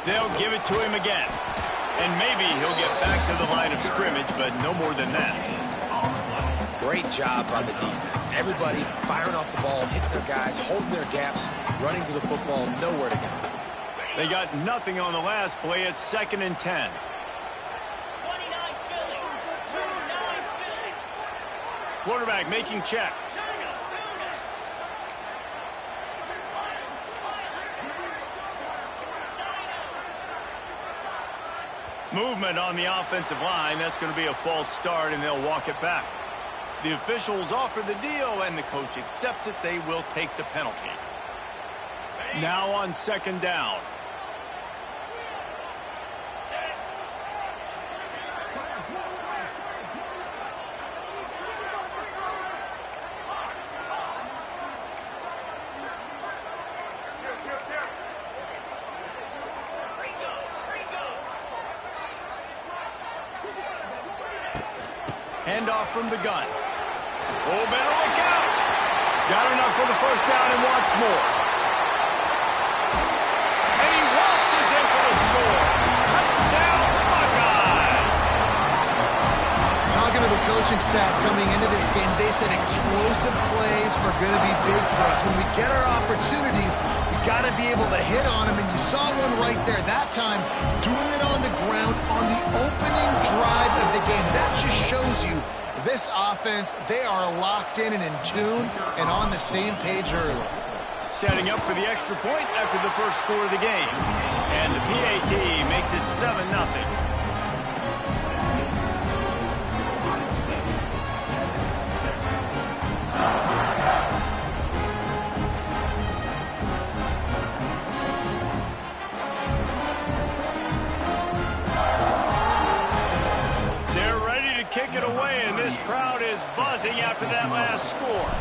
They'll give it to him again. And maybe he'll get back to the line of scrimmage, but no more than that. Great job by the defense. Everybody firing off the ball, hitting their guys, holding their gaps, running to the football, nowhere to go. They got nothing on the last play. It's 2nd and 10. Quarterback making checks. Movement on the offensive line. That's going to be a false start, and they'll walk it back. The officials offer the deal, and the coach accepts it. They will take the penalty. Now on 2nd down. Handoff from the gun. Oh, better look out. Got enough for the 1st down and wants more. And he waltzes in for the score. Touchdown, Buckeyes. Talking to the coaching staff coming into this game, they said explosive plays are going to be big for us. When we get our opportunities, we got to be able to hit on them, and you saw one right there. That time, doing it on the ground on the opening drive of the game. That just shows you this offense, they are locked in and in tune and on the same page early. Setting up for the extra point after the first score of the game. And the PAT makes it 7-0. Kick it away, and this crowd is buzzing after that last score.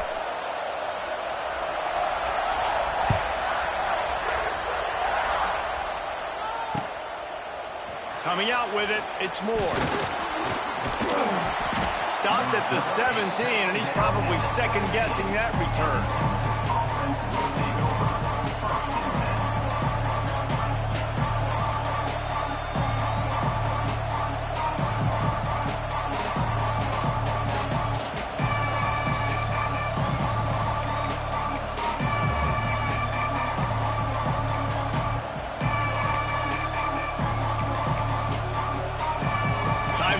Coming out with it, it's Moore. Stopped at the 17, and he's probably second-guessing that return.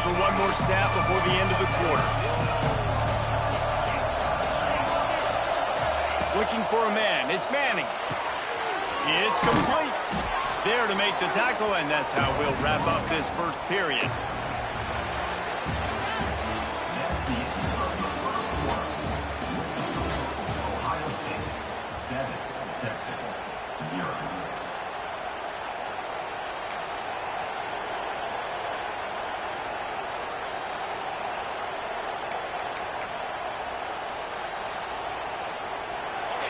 One more snap before the end of the quarter. Looking for a man. It's Manning. It's complete. There to make the tackle, and that's how we'll wrap up this first period. Ohio State 7, Texas 0.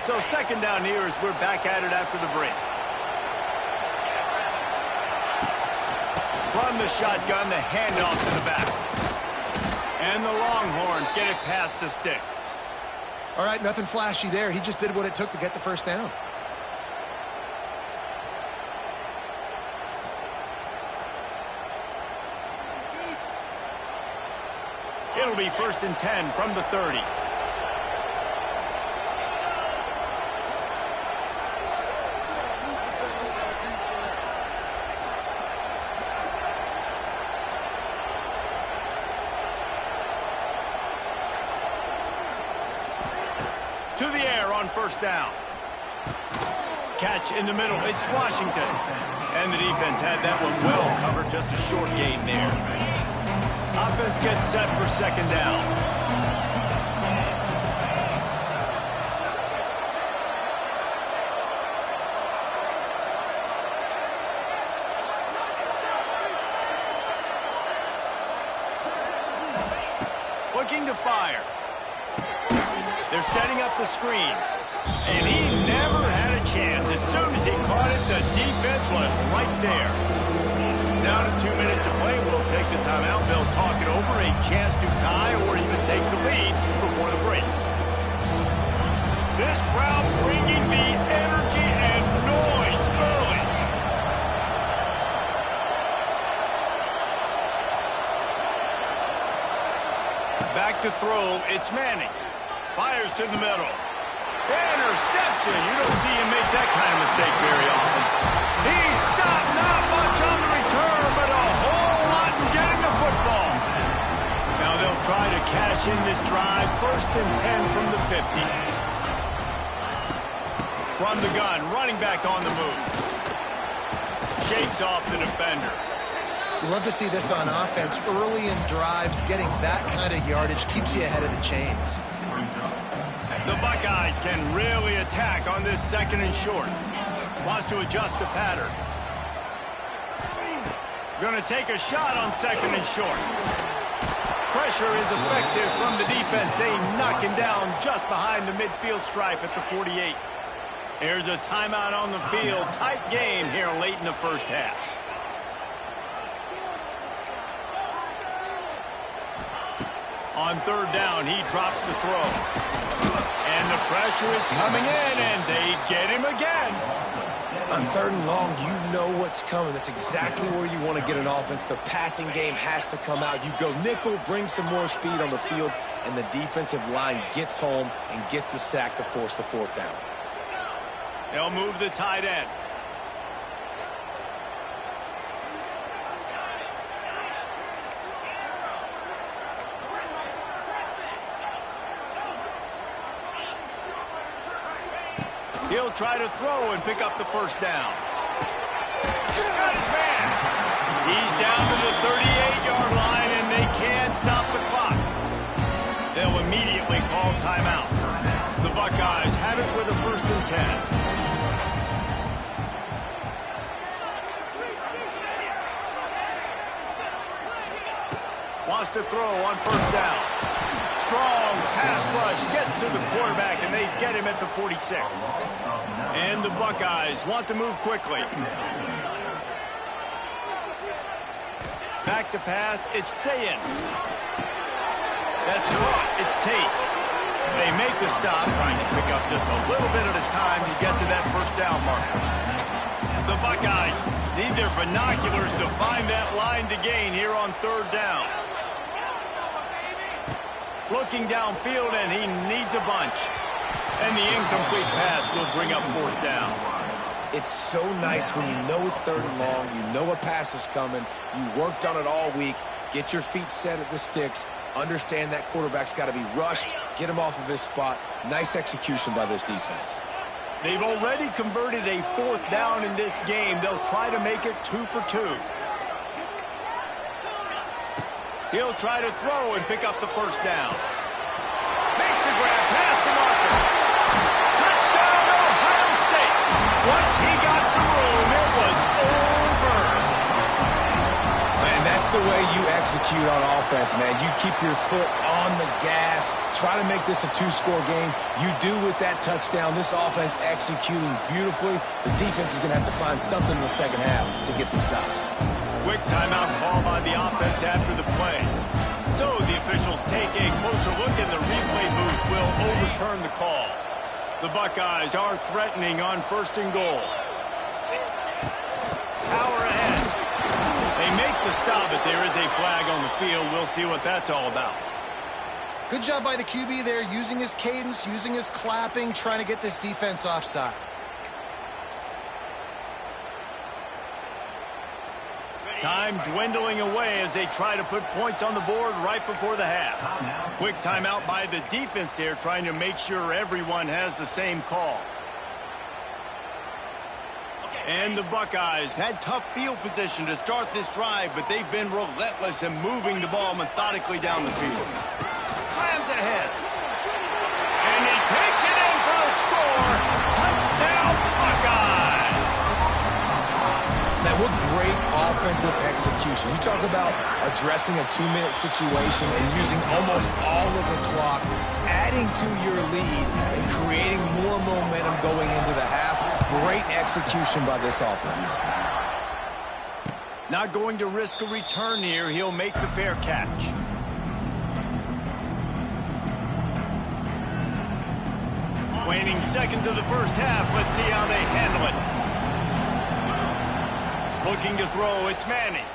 So 2nd down here as we're back at it after the break. From the shotgun, the handoff to the back. And the Longhorns get it past the sticks. All right, nothing flashy there. He just did what it took to get the 1st down. It'll be 1st and 10 from the 30. To the air on 1st down. Catch in the middle. It's Washington. And the defense had that one well covered. Just a short gain there. Offense gets set for 2nd down. Looking to fire. They're setting up the screen. And he never had a chance. As soon as he caught it, the defense was right there. Down to 2 minutes to play. We'll take the timeout. They'll talk it over. A chance to tie or even take the lead before the break. This crowd bringing the energy and noise early. to throw. It's Manning. Fires to the middle. Interception. You don't see him make that kind of mistake very often. He stopped, not much on the return, but a whole lot in getting the football. Now they'll try to cash in this drive. 1st and 10 from the 50. From the gun, running back on the move. Shakes off the defender. You love to see this on offense. Early in drives, getting that kind of yardage keeps you ahead of the chains. The Buckeyes can really attack on this 2nd and short. Wants to adjust the pattern. Going to take a shot on 2nd and short. Pressure is effective from the defense. They knock him down just behind the midfield stripe at the 48. There's a timeout on the field. Tight game here late in the first half. On 3rd down, he drops the throw. And the pressure is coming in, and they get him again. On 3rd and long, you know what's coming. That's exactly where you want to get an offense. The passing game has to come out. You go nickel, bring some more speed on the field, and the defensive line gets home and gets the sack to force the 4th down. They'll move the tight end. He'll try to throw and pick up the 1st down. Got his man. He's down to the 38-yard line, and they can't stop the clock. They'll immediately call timeout. The Buckeyes have it with a 1st and 10. Wants to throw on 1st down. Strong pass rush gets to the quarterback, and they get him at the 46. And the Buckeyes want to move quickly. Back to pass, it's Sayin. That's caught, it's Tate. They make the stop, trying to pick up just a little bit at a time to get to that 1st down marker. The Buckeyes need their binoculars to find that line to gain here on 3rd down. Looking downfield, and he needs a bunch. And the incomplete pass will bring up 4th down. It's so nice when you know it's 3rd and long, you know a pass is coming, you worked on it all week, get your feet set at the sticks, understand that quarterback's got to be rushed, get him off of his spot. Nice execution by this defense. They've already converted a 4th down in this game. They'll try to make it 2 for 2. He'll try to throw and pick up the 1st down. Makes the grab past the marker. Touchdown, Ohio State. Once he got some room, it was over. Man, that's the way you execute on offense, man. You keep your foot on the gas. Try to make this a 2-score game. You do with that touchdown. This offense executing beautifully. The defense is going to have to find something in the 2nd half to get some stops. Quick timeout call by the offense after the play. So the officials take a closer look, and the replay booth will overturn the call. The Buckeyes are threatening on 1st and goal. Power ahead. They make the stop, but there is a flag on the field. We'll see what that's all about. Good job by the QB there, using his cadence, using his clapping, trying to get this defense offside. Time dwindling away as they try to put points on the board right before the half. Quick timeout by the defense there, trying to make sure everyone has the same call. And the Buckeyes had tough field position to start this drive, but they've been relentless in moving the ball methodically down the field. Slams ahead. And he takes it in for a score. Touchdown, Buckeyes! Man, what great offensive execution. You talk about addressing a 2-minute situation and using almost all of the clock, adding to your lead and creating more momentum going into the half. Great execution by this offense. Not going to risk a return here. He'll make the fair catch. Waning seconds of the first half. Let's see how they handle it. Looking to throw, it's Manning.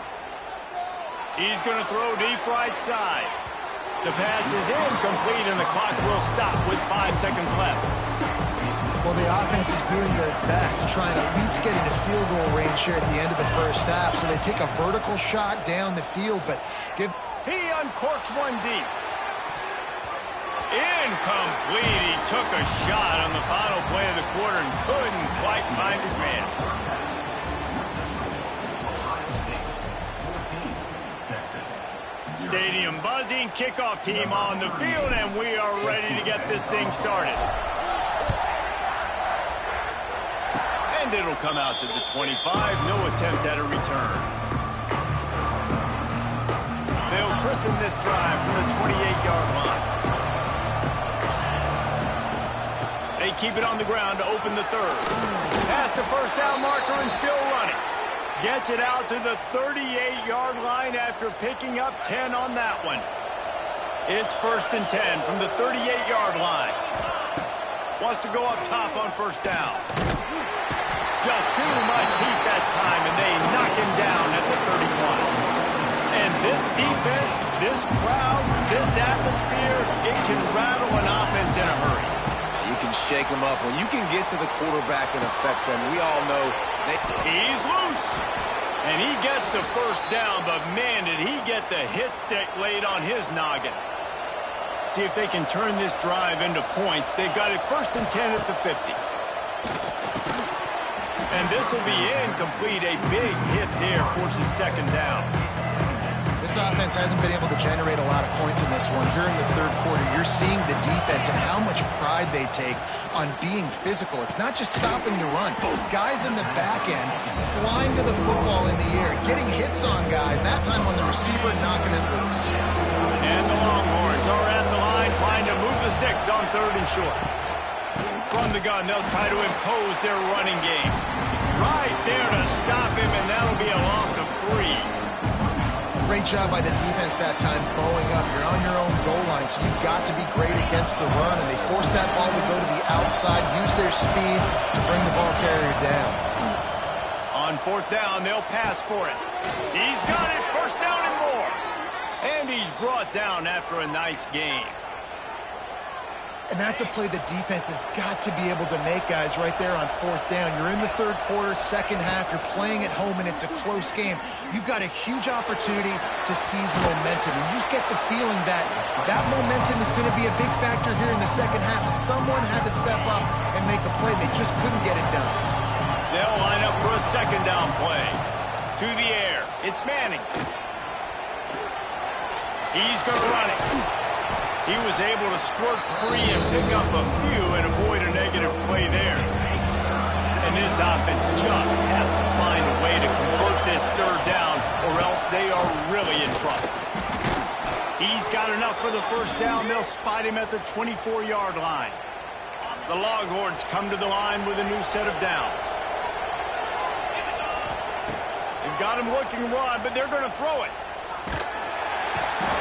He's going to throw deep right side. The pass is incomplete, and the clock will stop with 5 seconds left. Well, the offense is doing their best to try and at least get into field goal range here at the end of the first half. So they take a vertical shot down the field, but He uncorks one deep. Incomplete. He took a shot on the final play of the quarter and couldn't quite find his man. Stadium buzzing, kickoff team on the field, and we are ready to get this thing started. And it'll come out to the 25, no attempt at a return. They'll christen this drive from the 28-yard line. They keep it on the ground to open the third. Past the first down marker and still running. Gets it out to the 38-yard line after picking up 10 on that one. It's 1st and 10 from the 38-yard line. Wants to go up top on first down. Just too much heat that time, and they knock him down at the 31. And this defense, this crowd, this atmosphere, it can rattle an offense in a hurry. You can shake them up. When you can get to the quarterback and affect them, we all know he's loose. And he gets the first down, but man, did he get the hit stick laid on his noggin. See if they can turn this drive into points. They've got it 1st and 10 at the 50. And this will be incomplete. A big hit there forces 2nd down. This offense hasn't been able to generate a lot of points in this one. Here in the third quarter, you're seeing the defense and how much pride they take on being physical. It's not just stopping the run. Guys in the back end flying to the football in the air, getting hits on guys, that time on the receiver knocking it loose. And the Longhorns are at the line trying to move the sticks on 3rd and short. From the gun, they'll try to impose their running game. Right there to stop him, and that'll be a loss of 3. Great job by the defense that time, bowing up. You're on your own goal line, so you've got to be great against the run, and they force that ball to go to the outside, use their speed to bring the ball carrier down. On 4th down, they'll pass for it. He's got it, 1st down and more. And he's brought down after a nice gain. And that's a play the defense has got to be able to make, guys, right there on 4th down. You're in the third quarter, second half. You're playing at home, and it's a close game. You've got a huge opportunity to seize momentum. And you just get the feeling that that momentum is going to be a big factor here in the second half. Someone had to step up and make a play. They just couldn't get it done. They'll line up for a 2nd down play. To the air. It's Manning. He's going to run it. He was able to squirt free and pick up a few and avoid a negative play there. And this offense just has to find a way to convert this 3rd down, or else they are really in trouble. He's got enough for the 1st down. They'll spot him at the 24-yard line. The Longhorns come to the line with a new set of downs. They've got him looking run, but they're going to throw it.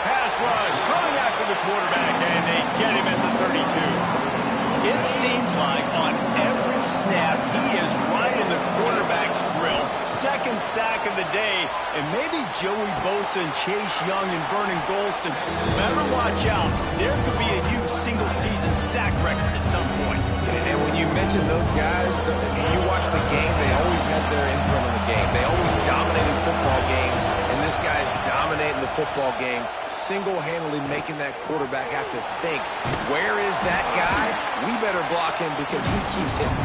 Pass rush coming after the quarterback, and they get him at the 32. It seems like on every snap, he is right in the quarterback's grill. 2nd sack of the day, and maybe Joey Bosa and Chase Young and Vernon Golston better watch out. There could be a new single-season sack record at some point. And when you mention those guys, you watch the game, they always had their imprint on the game. They always dominated football games, and this guy's dominating the football game, single-handedly making that quarterback have to think, where is that guy? We better block him because he keeps hitting.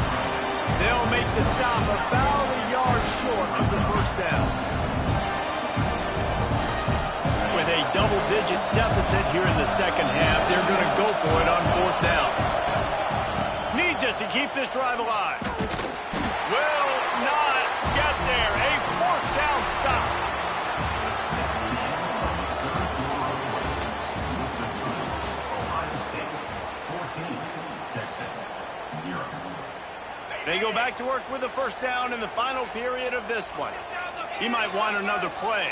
They'll make the stop about a yard short of the 1st down. With a double-digit deficit here in the second half, they're going to go for it on 4th down. Needs it to keep this drive alive. Will not get there. A 4th down stop. They go back to work with the 1st down in the final period of this one. He might want another play.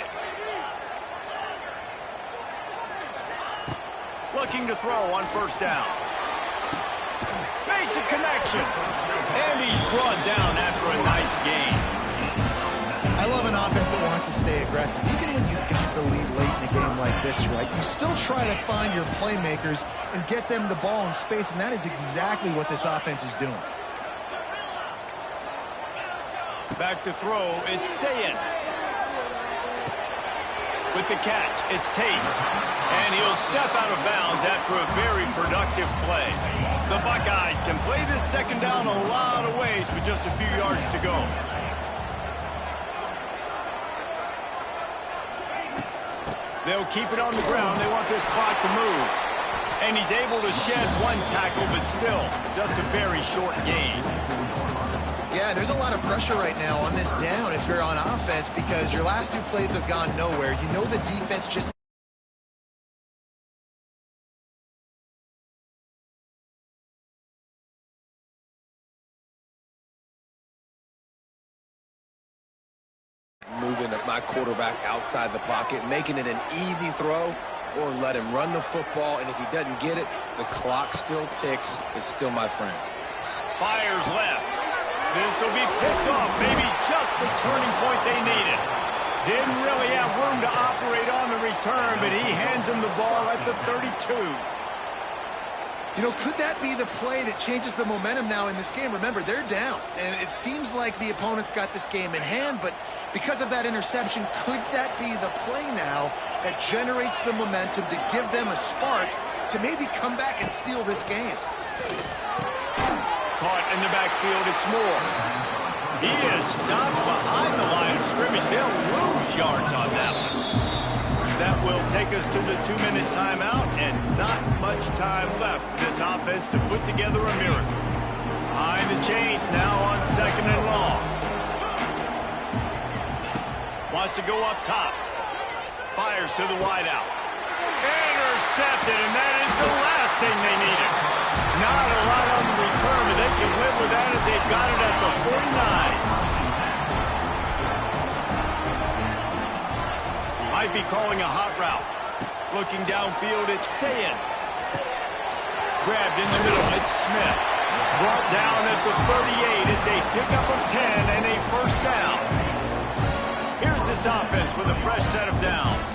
Looking to throw on 1st down. Makes a connection. And he's brought down after a nice gain. I love of an offense that wants to stay aggressive. Even when you've got the lead late in a game like this, right, you still try to find your playmakers and get them the ball in space, and that is exactly what this offense is doing. Back to throw, it's Sayin. With the catch, it's Tate. And he'll step out of bounds after a very productive play. The Buckeyes can play this second down a lot of ways with just a few yards to go. They'll keep it on the ground. They want this clock to move. And he's able to shed one tackle, but still, just a very short gain. Yeah, there's a lot of pressure right now on this down if you're on offense because your last two plays have gone nowhere. You know the defense just... Moving my quarterback outside the pocket, making it an easy throw, or let him run the football, and if he doesn't get it, the clock still ticks. It's still my friend. Fires left. This will be picked off, maybe just the turning point they needed. Didn't really have room to operate on the return, but he hands him the ball at the 32. You know, could that be the play that changes the momentum now in this game? Remember, they're down, and it seems like the opponent's got this game in hand, but because of that interception, could that be the play now that generates the momentum to give them a spark to maybe come back and steal this game? Caught in the backfield, it's Moore. He is stopped behind the line of scrimmage. They'll lose yards on that one. That will take us to the 2-minute timeout, and not much time left for this offense to put together a miracle. Behind the chains now on 2nd and long. Wants to go up top. Fires to the wideout. Intercepted, and that is the last thing they needed. Not a lot on the return, but they can live with that as they've got it at the 49. Might be calling a hot route. Looking downfield, it's Sayin. Grabbed in the middle, it's Smith. Brought down at the 38. It's a pickup of 10 and a first down. Here's this offense with a fresh set of downs.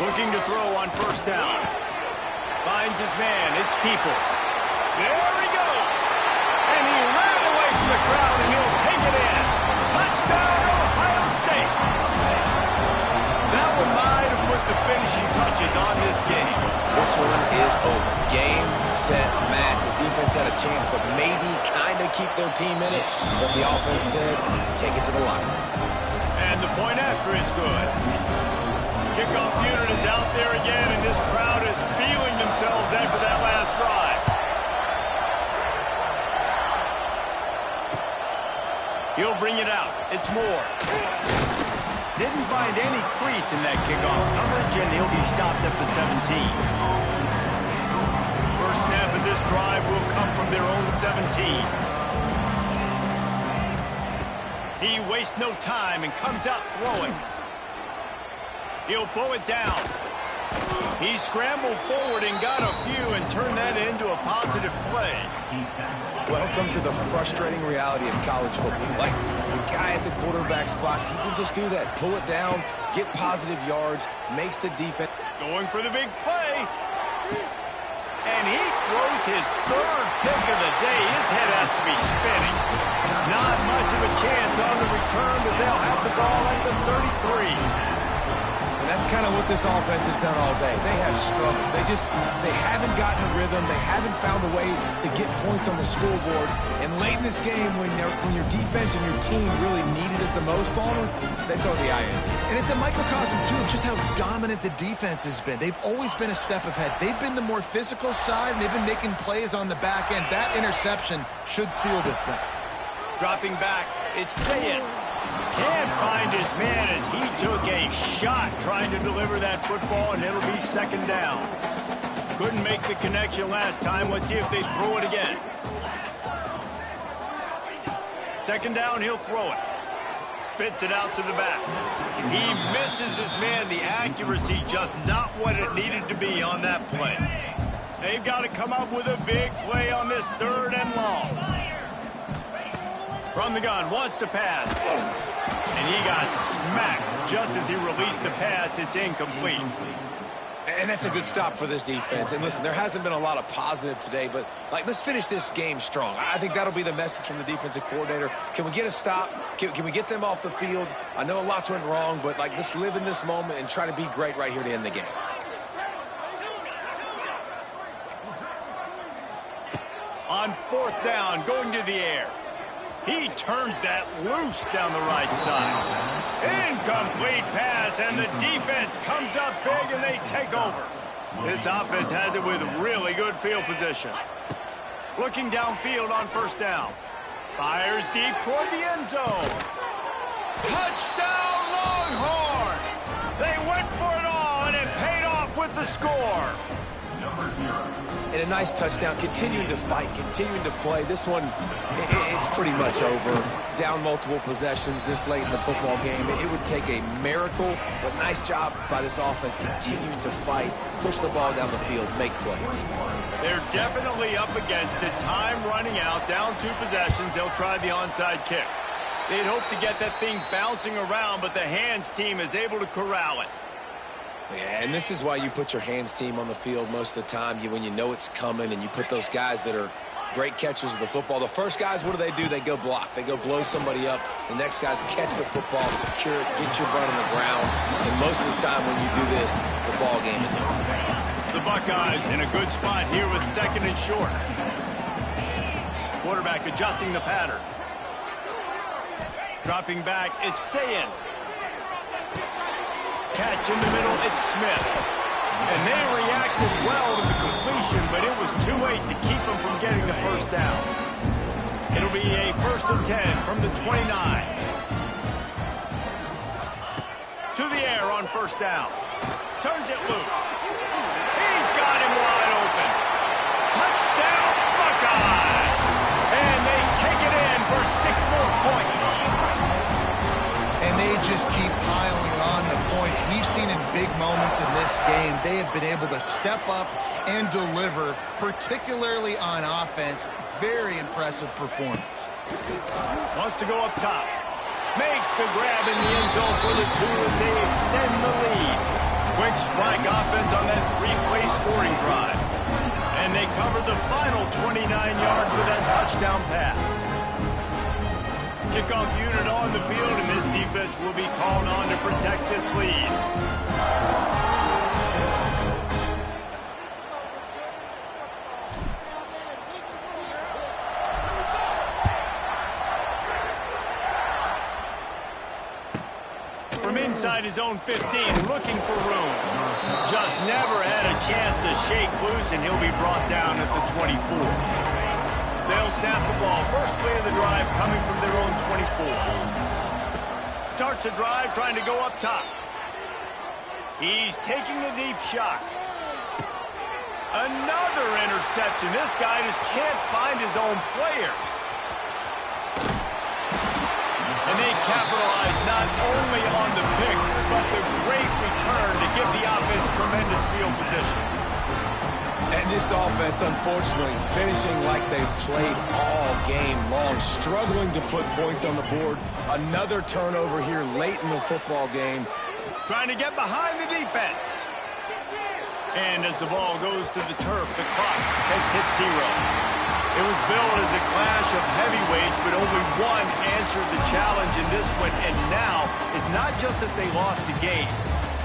Looking to throw on first down. Finds his man, it's Peoples. There he goes. And he ran away from the crowd, and he'll take it in. Touchdown, Ohio State. That one might have put the finishing touches on this game. This one is over. Game, set, match. The defense had a chance to maybe kind of keep their team in it, but the offense said, take it to the locker room. And the point after is good. Kickoff unit is out there again, and this crowd is feeling themselves after that last drive. He'll bring it out. It's Moore. Didn't find any crease in that kickoff coverage, and he'll be stopped at the 17. First snap of this drive will come from their own 17. He wastes no time and comes out throwing. He'll pull it down. He scrambled forward and got a few and turned that into a positive play. Welcome to the frustrating reality of college football. Like, the guy at the quarterback spot, he can just do that. Pull it down, get positive yards, makes the defense. Going for the big play. And he throws his third pick of the day. His head has to be spinning. Not much of a chance on the return, but they'll have the ball at the 33. That's kind of what this offense has done all day. They have struggled. They haven't gotten a rhythm. They haven't found a way to get points on the scoreboard. And late in this game, when your defense and your team really needed it the most, Palmer, they throw the INT. And it's a microcosm, too, of just how dominant the defense has been. They've always been a step ahead. They've been the more physical side, and they've been making plays on the back end. That interception should seal this thing. Dropping back, it's Sayin. Can't find his man as he took a shot trying to deliver that football, and it'll be second down. Couldn't make the connection last time. Let's see if they throw it again. Second down, he'll throw it. Spits it out to the back. He misses his man. The accuracy just not what it needed to be on that play. They've got to come up with a big play on this 3rd and long. From the gun, wants to pass. And he got smacked just as he released the pass. It's incomplete. And that's a good stop for this defense. And listen, there hasn't been a lot of positive today, but let's finish this game strong. I think that'll be the message from the defensive coordinator. Can we get a stop? Can we get them off the field? I know a lot's went wrong, but let's live in this moment and try to be great right here to end the game. On 4th down, going to the air. He turns that loose down the right side. Incomplete pass, and the defense comes up big, and they take over. This offense has it with really good field position. Looking downfield on 1st down. Fires deep toward the end zone. Touchdown, Longhorns! They went for it all, and it paid off with the score. Number 0. And a nice touchdown, continuing to fight, continuing to play. This one, it's pretty much over. Down multiple possessions this late in the football game. It would take a miracle, but nice job by this offense continuing to fight, push the ball down the field, make plays. They're definitely up against it. Time running out, down 2 possessions. They'll try the onside kick. They'd hope to get that thing bouncing around, but the hands team is able to corral it. Yeah, and this is why you put your hands team on the field most of the time. When you know it's coming, and you put those guys that are great catchers of the football. The first guys, what do? They go block. They go blow somebody up. The next guys catch the football, secure it, get your butt on the ground. And most of the time when you do this, the ball game is over. The Buckeyes in a good spot here with 2nd and short. Quarterback adjusting the pattern. Dropping back, it's Sayin. Catch in the middle, it's Smith. And they reacted well to the completion, but it was too late to keep them from getting the 1st down. It'll be a 1st and 10 from the 29. To the air on 1st down. Turns it loose. He's got him wide open. Touchdown, Buckeyes! And they take it in for 6 more points. And they just keep piling on the points. We've seen in big moments in this game, they have been able to step up and deliver, particularly on offense. Very impressive performance. Wants to go up top. Makes the grab in the end zone for the 2 as they extend the lead. Quick strike offense on that 3-play scoring drive. And they covered the final 29 yards with that touchdown pass. Kickoff unit on the field, and this defense will be called on to protect this lead. From inside his own 15, looking for room. Just never had a chance to shake loose, and he'll be brought down at the 24. They'll snap the ball. First play of the drive coming from their own 24. Starts a drive trying to go up top. He's taking a deep shot. Another interception. This guy just can't find his own players. And they capitalize not only on the pick, but the great return to give the offense tremendous field position. And this offense, unfortunately, finishing like they've played all game long, struggling to put points on the board. Another turnover here late in the football game. Trying to get behind the defense. And as the ball goes to the turf, the clock has hit 0. It was billed as a clash of heavyweights, but only one answered the challenge in this one. And now, it's not just that they lost the game.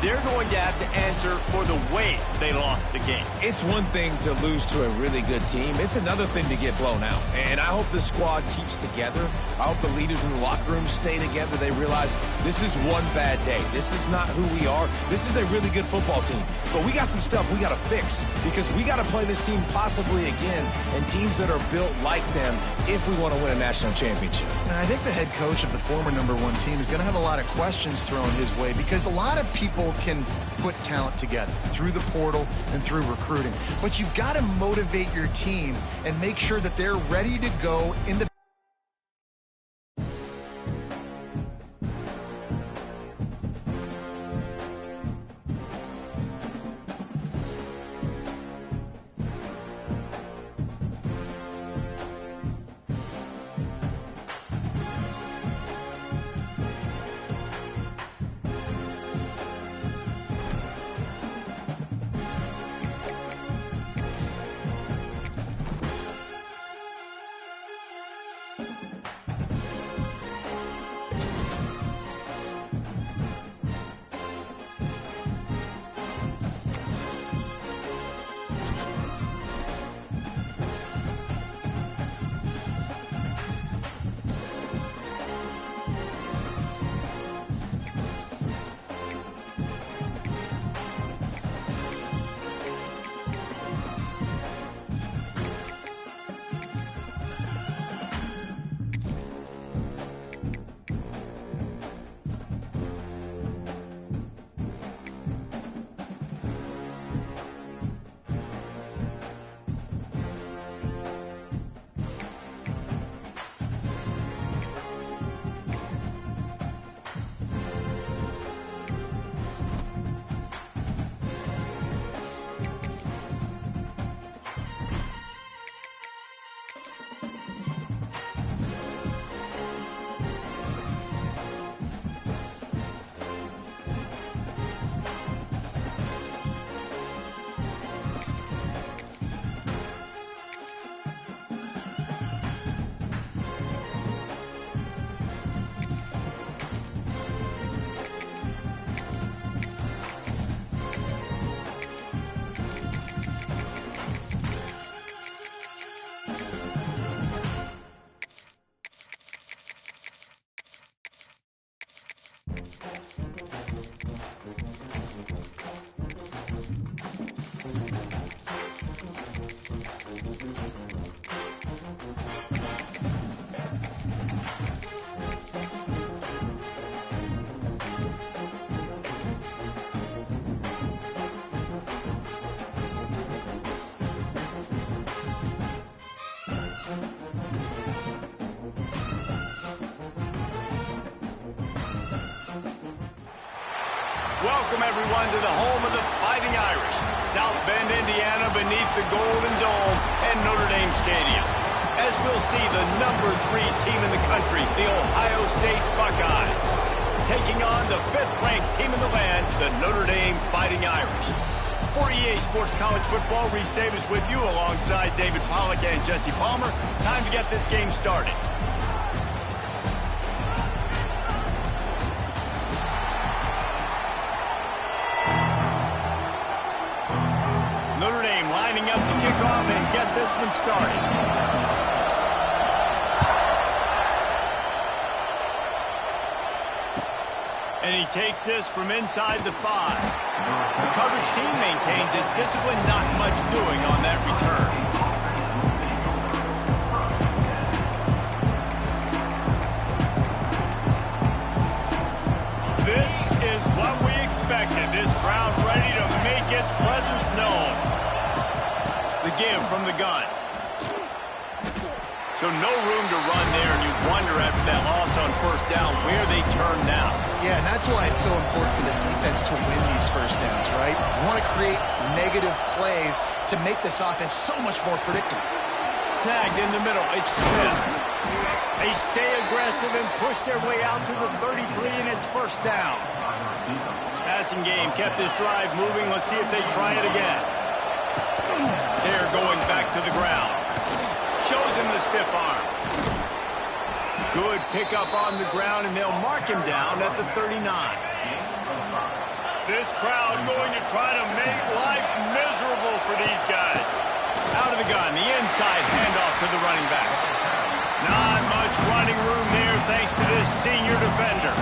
They're going to have to answer for the way they lost the game. It's one thing to lose to a really good team. It's another thing to get blown out. And I hope the squad keeps together. I hope the leaders in the locker room stay together. They realize this is one bad day. This is not who we are. This is a really good football team. But we got some stuff we got to fix because we got to play this team possibly again and teams that are built like them if we want to win a national championship. And I think the head coach of the former #1 team is going to have a lot of questions thrown his way because a lot of people can put talent together through the portal and through recruiting. But you've got to motivate your team and make sure that they're ready to go in the Welcome, everyone, to the home of the Fighting Irish. South Bend, Indiana, beneath the Golden Dome and Notre Dame Stadium. As we'll see the number 3 team in the country, the Ohio State Buckeyes, taking on the 5th-ranked team in the land, the Notre Dame Fighting Irish. For EA Sports College Football, Reese Davis with you alongside David Pollack and Jesse Palmer. Time to get this game started. Notre Dame lining up to kick off and get this one started. And he takes this from inside the 5. The coverage team maintains his discipline, not much doing on that return. This is what we expected. This crowd ready to make its presence known. The give from the gun. So no room to run there, and you wonder after that loss on first down where they turn now. Yeah, and that's why it's so important for the defense to win these first downs, right? You want to create negative plays to make this offense so much more predictable. Snagged in the middle. It's Smith. They stay aggressive and push their way out to the 33, and it's first down. Passing game kept this drive moving. Let's see if they try it again. They're going back to the ground. Shows him the stiff arm. Good pickup on the ground, and they'll mark him down at the 39. This crowd going to try to make life miserable for these guys. Out of the gun, the inside handoff to the running back. Not much running room there thanks to this senior defender.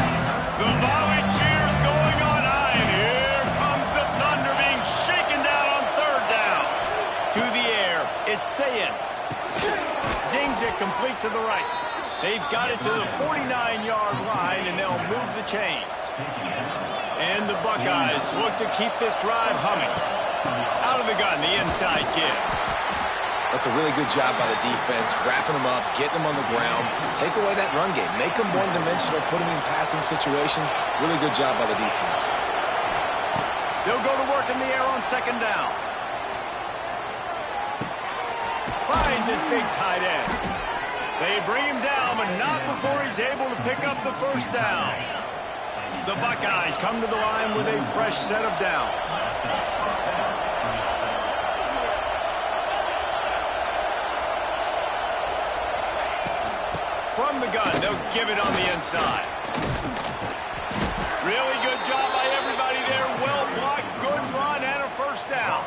The volley cheers going on high, and here comes the Thunder being shaken down on third down. To the air, it's Sayin. Zings it complete to the right. They've got it to the 49-yard line, and they'll move the chains. And the Buckeyes look to keep this drive humming. Out of the gun, the inside give. That's a really good job by the defense, wrapping them up, getting them on the ground. Take away that run game. Make them one-dimensional, put them in passing situations. Really good job by the defense. They'll go to work in the air on second down. Finds his big tight end. They bring him down, but not before he's able to pick up the first down. The Buckeyes come to the line with a fresh set of downs. From the gun, they'll give it on the inside. Really good job by everybody there. Well blocked, good run, and a first down.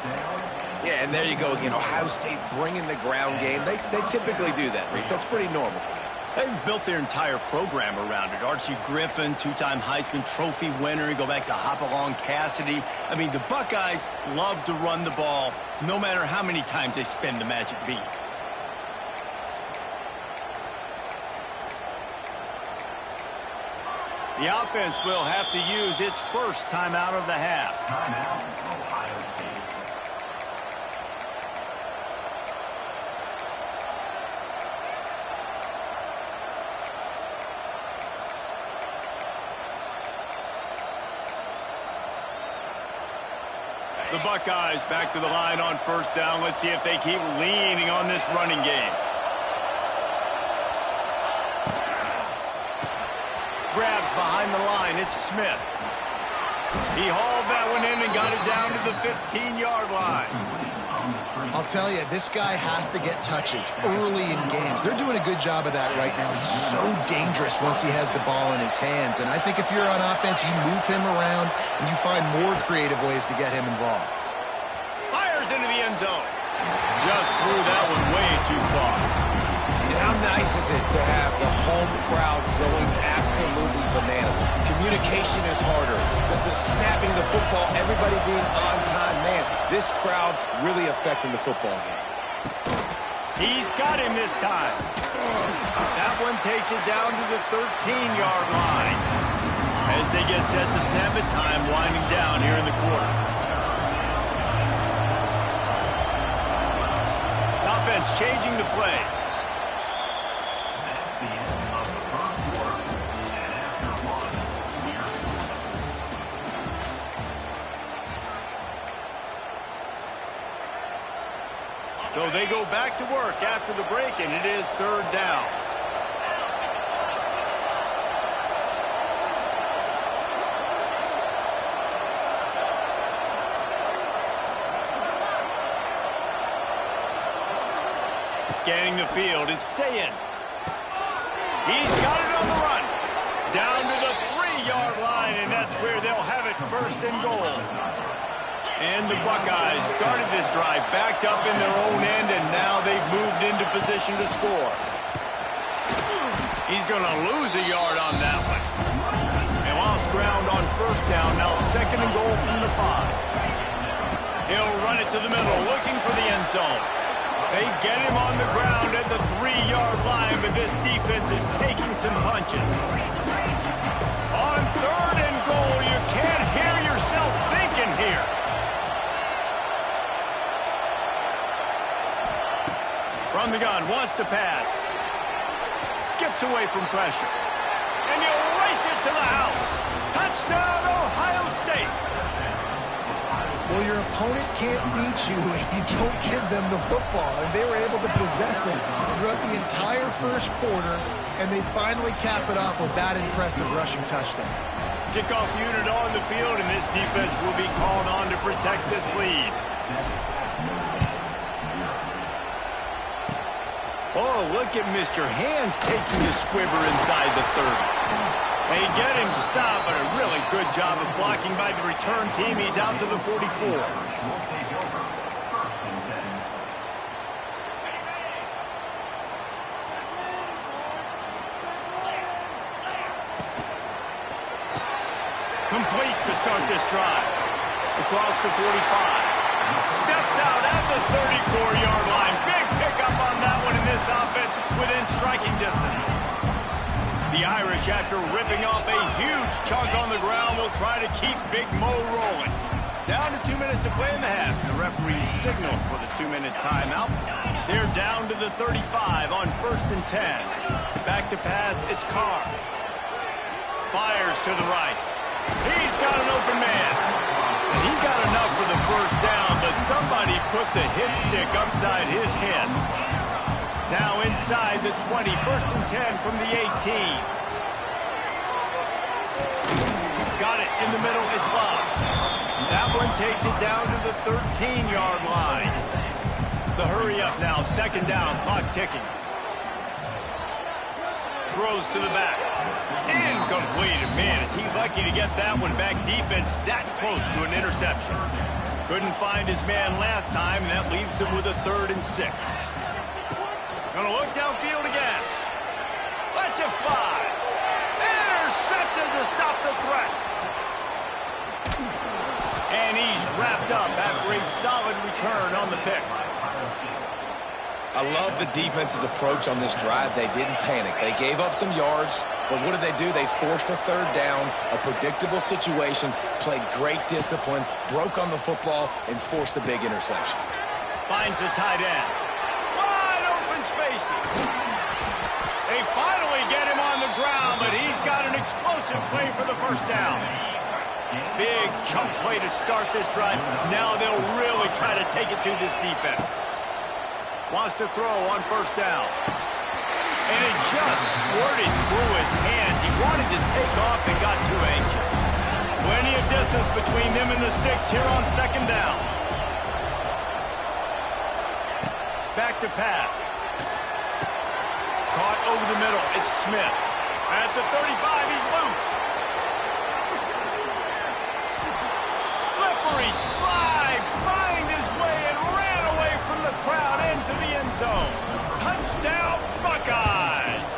Yeah, and there you go again. Ohio State bringing the ground game. They typically do that, Reese. That's pretty normal for them. They've built their entire program around it. Archie Griffin, 2-time Heisman Trophy winner. You go back to Hopalong Cassidy. I mean, the Buckeyes love to run the ball, no matter how many times they spin the magic beat. The offense will have to use its first timeout of the half. Timeout, Ohio State. The Buckeyes back to the line on first down. Let's see if they keep leaning on this running game. Grabbed behind the line. It's Smith. He hauled that one in and got it down to the 15-yard line. I'll tell you, this guy has to get touches early in games. They're doing a good job of that right now. He's so dangerous once he has the ball in his hands. And I think if you're on offense, you move him around and you find more creative ways to get him involved. Fires into the end zone. Just threw that one way too far. And how nice is it to have the home crowd going absolutely bananas? Communication is harder. The snapping the football, everybody being on time. Man, this crowd really affecting the football game. He's got him this time. That one takes it down to the 13-yard line. As they get set to snap it, time winding down here in the quarter. Offense changing the play. That's the end of the first quarter. And after one, here's So they go back to work after the break, and it is third down. Scanning the field, it's Sayin. He's got it on the run. Down to the 3-yard line, and that's where they'll have it, first and goal. And the Buckeyes started this drive backed up in their own end, and now they've moved into position to score. He's going to lose a yard on that one. And lost ground on first down, now second and goal from the 5. He'll run it to the middle, looking for the end zone. They get him on the ground at the 3-yard line, but this defense is taking some punches. On third and goal, you can't hear yourself thinking here. From the gun, wants to pass. Skips away from pressure. And you race it to the house. Touchdown, Ohio State. Well, your opponent can't beat you if you don't give them the football. And they were able to possess it throughout the entire first quarter, and they finally cap it off with that impressive rushing touchdown. Kickoff unit on the field, and this defense will be called on to protect this lead. Oh, look at Mr. Hands taking the squibber inside the 30. They get him stopped, but a really good job of blocking by the return team. He's out to the 44. Complete to start this drive. Across the 45. Steps out at the 34-yard line. Big pickup on that one in this offense within striking distance. The Irish, after ripping off a huge chunk on the ground, will try to keep Big Mo rolling. Down to 2 minutes to play in the half. The referee signaled for the 2-minute timeout. They're down to the 35 on first and 10. Back to pass, it's Carr. Fires to the right. He's got an open man. And he got enough for the first down, but somebody put the hit stick upside his head. Now inside the 20, first and 10 from the 18. Got it in the middle, it's Love. That one takes it down to the 13-yard line. The hurry up now, second down, clock ticking. Throws to the back. Incomplete. Man, is he lucky to get that one back. Defense that close to an interception. Couldn't find his man last time, and that leaves him with a 3rd and 6. Gonna look downfield again. Lets it fly. Intercepted to stop the threat. And he's wrapped up after a solid return on the pick. I love the defense's approach on this drive. They didn't panic. They gave up some yards, but what did they do? They forced a 3rd down, a predictable situation, played great discipline, broke on the football, and forced the big interception. Finds the tight end. Wide open spaces. They finally get him on the ground, but he's got an explosive play for the first down. Big chunk play to start this drive. Now they'll really try to take it to this defense. Wants to throw on first down. And it just squirted through his hands. He wanted to take off and got too anxious. Plenty of distance between them and the sticks here on second down. Back to pass. Caught over the middle. It's Smith. At the 35, he's loose. Slippery slide. Find his way and ran away from the crowd into the end zone. Touchdown, Buckeyes.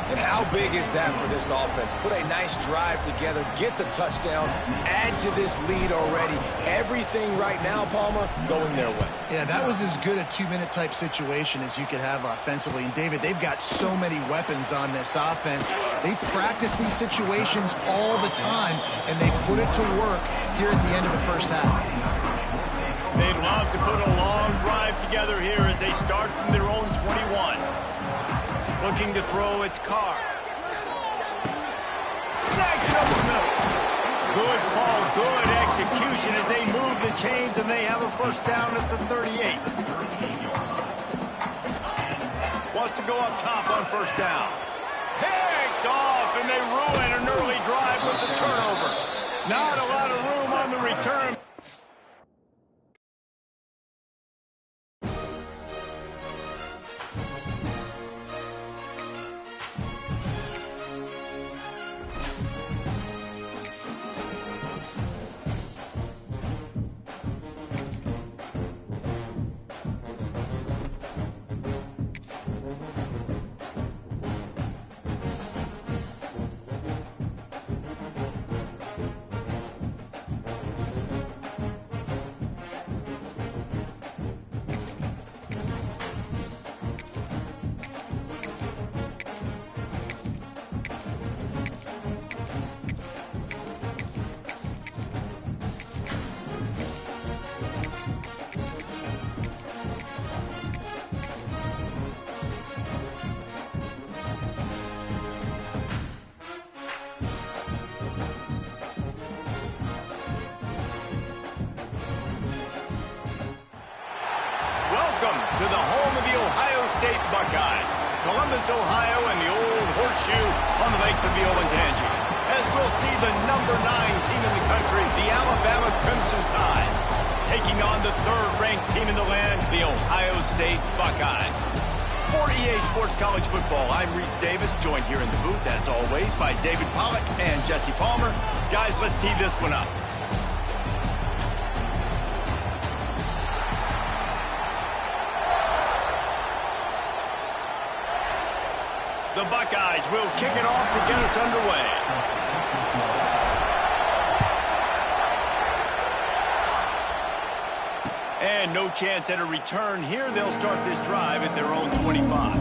And how big is that for this offense? Put a nice drive together, get the touchdown, add to this lead already. Everything right now, Palmer, going their way. Yeah, that was as good a 2-minute type situation as you could have offensively. And David, they've got so many weapons on this offense. They practice these situations all the time, and they put it to work here at the end of the first half. They'd love to put a long drive together here as they start from their own 21. Looking to throw, it's Carr. Snags it up the middle. Good call, good execution as they move the the chains, and they have a first down at the 38. Wants to go up top on first down. Picked off, and they ruin an early drive with the turnover. Not a lot of room on the return. Welcome to the home of the Ohio State Buckeyes, Columbus, Ohio, and the old horseshoe on the banks of the Olentangy. As we'll see the number 9 team in the country, the Alabama Crimson Tide, taking on the third-ranked team in the land, the Ohio State Buckeyes. For EA Sports College Football, I'm Reese Davis, joined here in the booth, as always, by David Pollack and Jesse Palmer. Guys, let's tee this one up. The Buckeyes will kick it off to get us underway. And no chance at a return here. They'll start this drive at their own 25.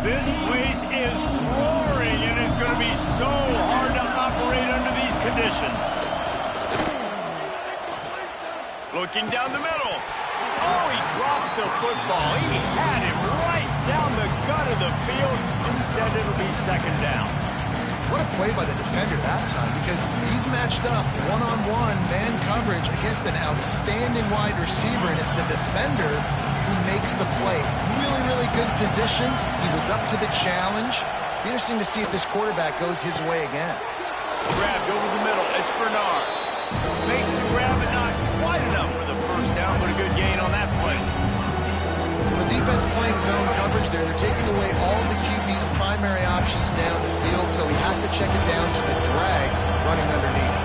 This place is roaring, and it's going to be so hard to operate under these conditions. Looking down the middle. Oh, he drops the football. He had him right down the gut of the field. Instead, it'll be second down. What a play by the defender that time, because he's matched up one-on-one man coverage against an outstanding wide receiver, and it's the defender who makes the play. Really, really good position. He was up to the challenge. Be interesting to see if this quarterback goes his way again. Grabbed over the middle. It's Bernard. Makes the grab, but not quite enough for the first down, but a good gain on that play. Well, the defense playing zone coverage there. They're taking away all of the QB's primary options down the field, so he has to check it down to the drag running underneath.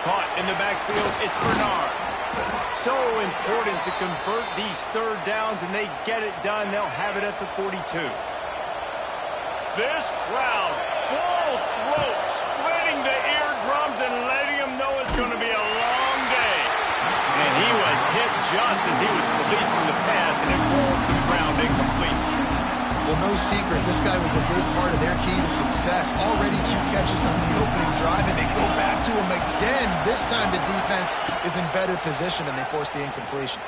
Caught in the backfield, it's Bernard. So important to convert these third downs, and they get it done. They'll have it at the 42. This crowd, full throat, splitting the eardrums and letting them know it's going to be a long day. And he was hit just as he was releasing the pass, and it falls to the ground incomplete. Well, no secret, this guy was a big part of their key to success. Already 2 catches on the opening drive, and they go back to him again. This time the defense is in better position, and they force the incompletion.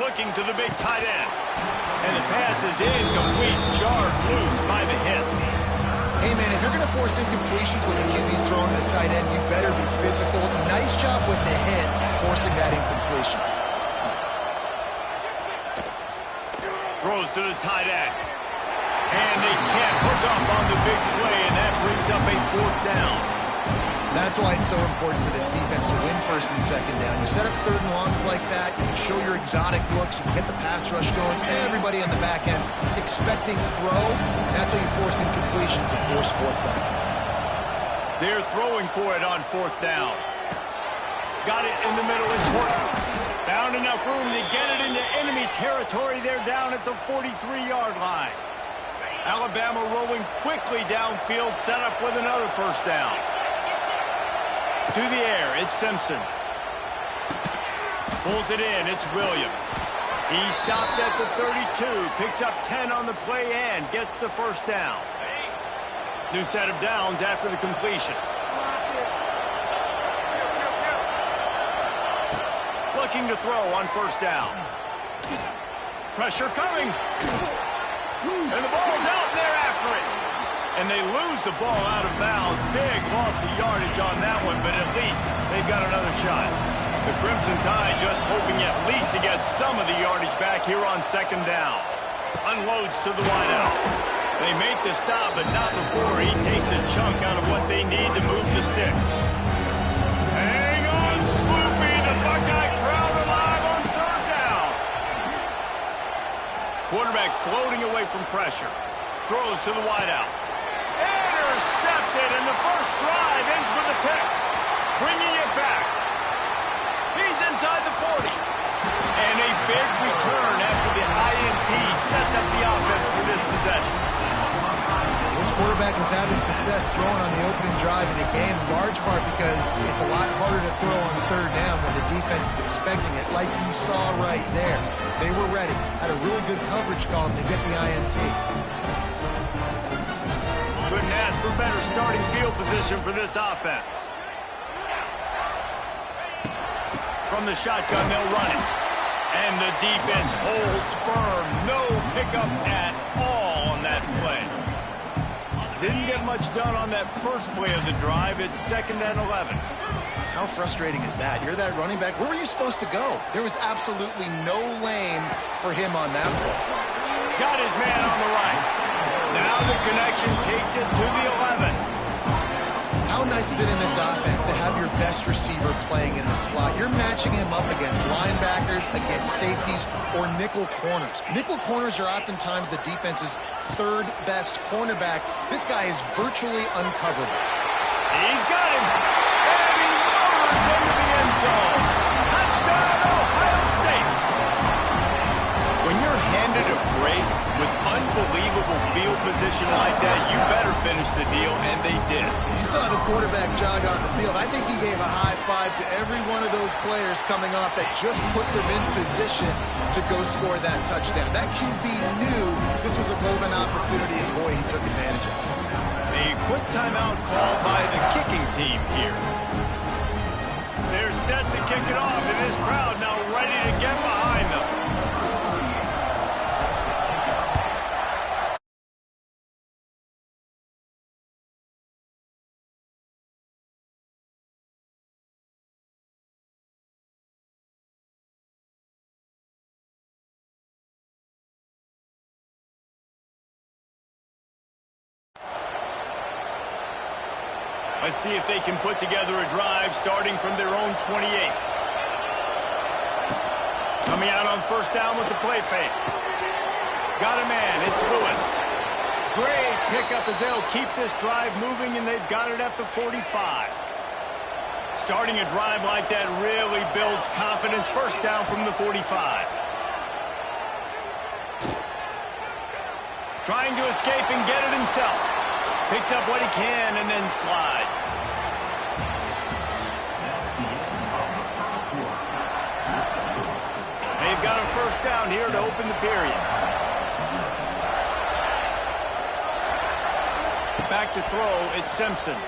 Looking to the big tight end. And the pass is incomplete, jarred loose by the hit. Hey, man, if you're going to force incompletions when the QB's throwing to the tight end, you better be physical. Nice job with the hit, forcing that incompletion. Throws to the tight end. And they can't hook up on the big play, and that brings up a fourth down. That's why it's so important for this defense to win first and second down. You set up third and longs like that, you can show your exotic looks, you can get the pass rush going, everybody on the back end expecting throw, and that's how you force incompletions and force fourth downs. They're throwing for it on fourth down. Got it in the middle, it's Horton. Found enough room to get it into enemy territory. They're down at the 43-yard line. Alabama rolling quickly downfield, set up with another first down. To the air, it's Simpson. Pulls it in, it's Williams. He stopped at the 32, picks up 10 on the play and gets the first down. New set of downs after the completion. Looking to throw on first down. Pressure coming. And the ball's out there after it. And they lose the ball out of bounds. Big loss of yardage on that one, but at least they've got another shot. The Crimson Tide just hoping at least to get some of the yardage back here on second down. Unloads to the wideout. They make the stop, but not before he takes a chunk out of what they need to move the sticks. Hang on, Sloopy. The Buckeye crowd alive on third down. Quarterback floating away from pressure. Throws to the wideout. Intercepted, and the first drive ends with a pick. Bringing it back. He's inside the 40. And a big return after the INT sets up the offense for this possession. This quarterback was having success throwing on the opening drive of the game, in large part because it's a lot harder to throw on third down when the defense is expecting it, like you saw right there. They were ready, had a really good coverage call to get the INT. Couldn't ask for better starting field position for this offense. From the shotgun, they'll run it. And the defense holds firm. No pickup at all on that play. Didn't get much done on that first play of the drive. It's 2nd and 11. How frustrating is that? You're that running back. Where were you supposed to go? There was absolutely no lane for him on that play. Got his man on the right. Now the connection takes it to the 11. How nice is it in this offense to have your best receiver playing in the slot? You're matching him up against linebackers, against safeties, or nickel corners. Nickel corners are oftentimes the defense's third best cornerback. This guy is virtually uncoverable. He's got him. And he motors into the end zone. Touchdown, Ohio State. When you're handed a break with unbelievable field position like that, you better finish the deal, and they did. You saw the quarterback jog on the field. I think he gave a high five to every one of those players coming off that just put them in position to go score that touchdown. That QB knew this was a golden opportunity, and boy, he took advantage of it. A quick timeout called by the kicking team here. They're set to kick it off, and this crowd now ready to get behind them. Let's see if they can put together a drive starting from their own 28. Coming out on first down with the play fake. Got a man, it's Lewis. Great pickup as they'll keep this drive moving, and they've got it at the 45. Starting a drive like that really builds confidence. First down from the 45. Trying to escape and get it himself. Picks up what he can and then slides. They've got a first down here to open the period. Back to throw, it's Simpson.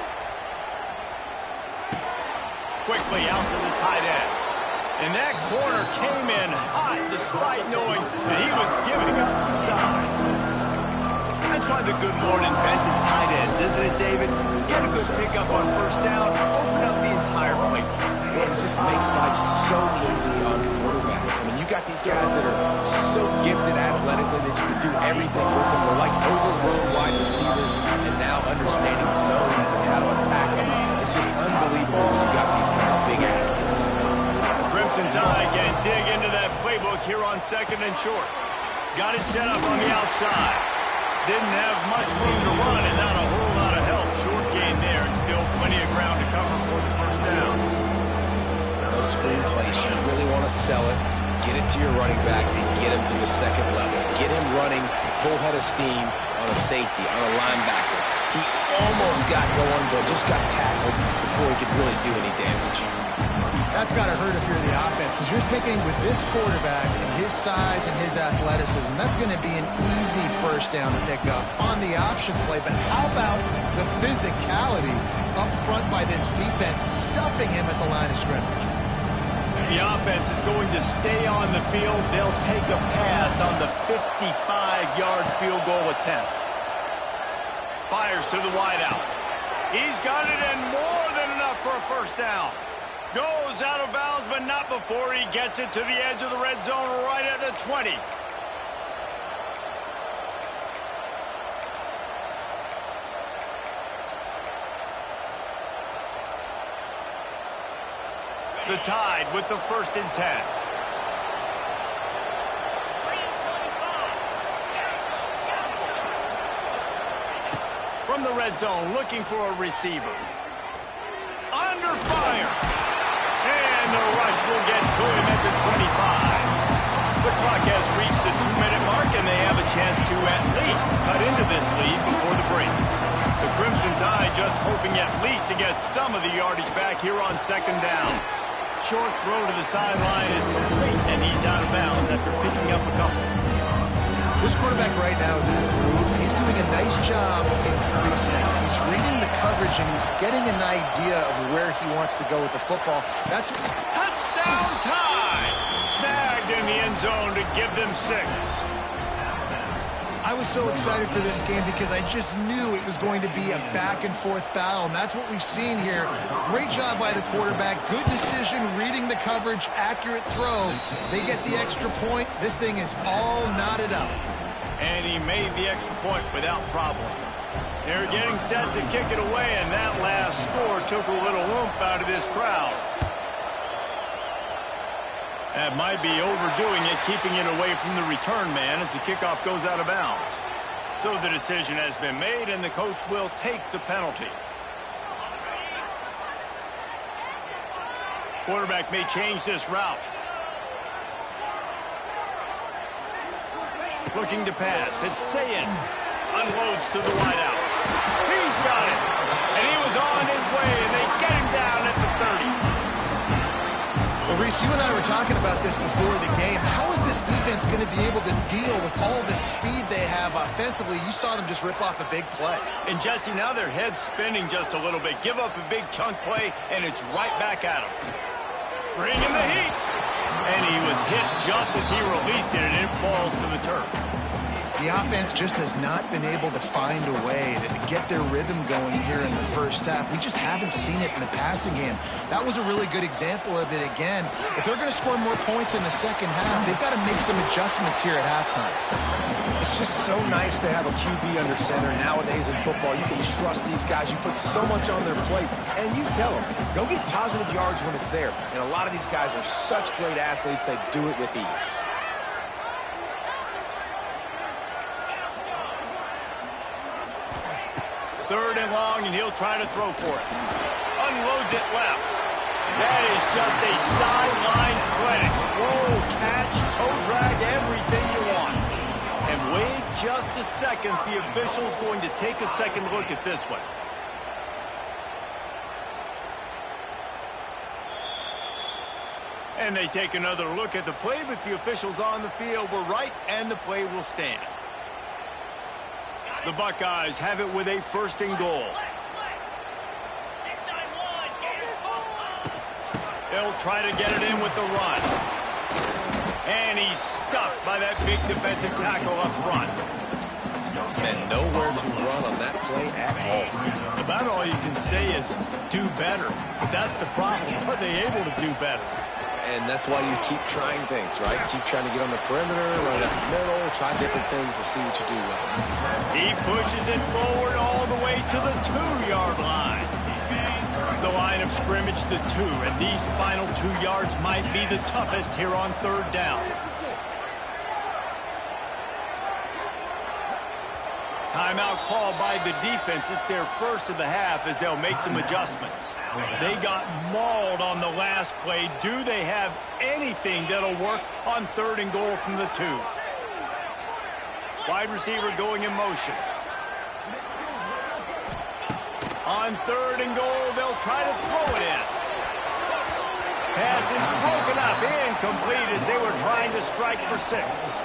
Quickly out to the tight end. And that corner came in hot despite knowing that he was giving up some size. That's why the good Lord invented tight ends, isn't it, David? Get a good pickup on first down, open up the entire plate. It just makes life so easy on quarterbacks. I mean, you got these guys that are so gifted athletically that you can do everything with them. They're like overgrown wide receivers, and now understanding zones and how to attack them. It's just unbelievable when you got these kind of big athletes. The Crimson Tide can dig into that playbook here on 2nd and short. Got it set up on the outside. Didn't have much room to run and not a whole lot of help. Short gain there and still plenty of ground to cover for the first down. Those screen plays, you really want to sell it, get it to your running back, and get him to the second level. Get him running full head of steam on a safety, on a linebacker. He almost got going, but just got tackled before he could really do any damage. That's got to hurt if you're the offense, because you're thinking with this quarterback and his size and his athleticism, that's going to be an easy first down to pick up on the option play. But how about the physicality up front by this defense, stuffing him at the line of scrimmage? The offense is going to stay on the field. They'll take a pass on the 55-yard field goal attempt. Fires to the wideout. He's got it in more than enough for a first down. Goes out of bounds, but not before he gets it to the edge of the red zone right at the 20. The Tide with the 1st and 10. From the red zone, looking for a receiver. Under fire. And the rush will get to him at the 25. The clock has reached the 2-minute mark, and they have a chance to at least cut into this lead before the break. The Crimson Tide just hoping at least to get some of the yardage back here on 2nd down. Short throw to the sideline is complete, and he's out of bounds after picking up a couple. This quarterback right now is in a groove. He's doing a nice job increasing. He's reading the coverage, and he's getting an idea of where he wants to go with the football. That's touchdown Tide! Snagged in the end zone to give them 6. I was so excited for this game because I just knew it was going to be a back-and-forth battle, and that's what we've seen here. Great job by the quarterback. Good decision, reading the coverage, accurate throw. They get the extra point. This thing is all knotted up. And he made the extra point without problem. They're getting set to kick it away, and that last score took a little oomph out of this crowd. That might be overdoing it, keeping it away from the return man as the kickoff goes out of bounds. So the decision has been made, and the coach will take the penalty. Quarterback may change this route. Looking to pass. It's Sayin. Unloads to the wideout. He's got it. And he was on his way, and they get him down at the 30. Well, Reese, you and I were talking about this before the game. How is this defense going to be able to deal with all the speed they have offensively? You saw them just rip off a big play. And, Jesse, now their head's spinning just a little bit. Give up a big chunk play, and it's right back at them. Bring in the heat. And he was hit just as he released it, and it falls to the turf. The offense just has not been able to find a way to get their rhythm going here in the first half. We just haven't seen it in the passing game. That was a really good example of it again. If they're going to score more points in the second half, they've got to make some adjustments here at halftime. It's just so nice to have a QB under center. Nowadays in football, you can trust these guys. You put so much on their plate, and you tell them, go get positive yards when it's there. And a lot of these guys are such great athletes, they do it with ease. Third and long, and he'll try to throw for it. Unloads it left. That is just a sideline credit. Throw, catch, toe drag, everything you want. And wait just a second. The official's going to take a second look at this one. And they take another look at the play, but the officials on the field were right, and the play will stand. The Buckeyes have it with a 1st and goal. They'll try to get it in with the run. And he's stuffed by that big defensive tackle up front. And nowhere to run on that play at all. About all you can say is do better. But that's the problem. Are they able to do better? And that's why you keep trying things, right? Keep trying to get on the perimeter, run it up the middle, try different things to see what you do well. He pushes it forward all the way to the 2-yard line. The line of scrimmage, the 2, and these final 2 yards might be the toughest here on 3rd down. Timeout called by the defense. It's their first of the half as they'll make some adjustments. They got mauled on the last play. Do they have anything that'll work on 3rd and goal from the 2? Wide receiver going in motion. On 3rd and goal, they'll try to throw it in. Pass is broken up, incomplete as they were trying to strike for 6.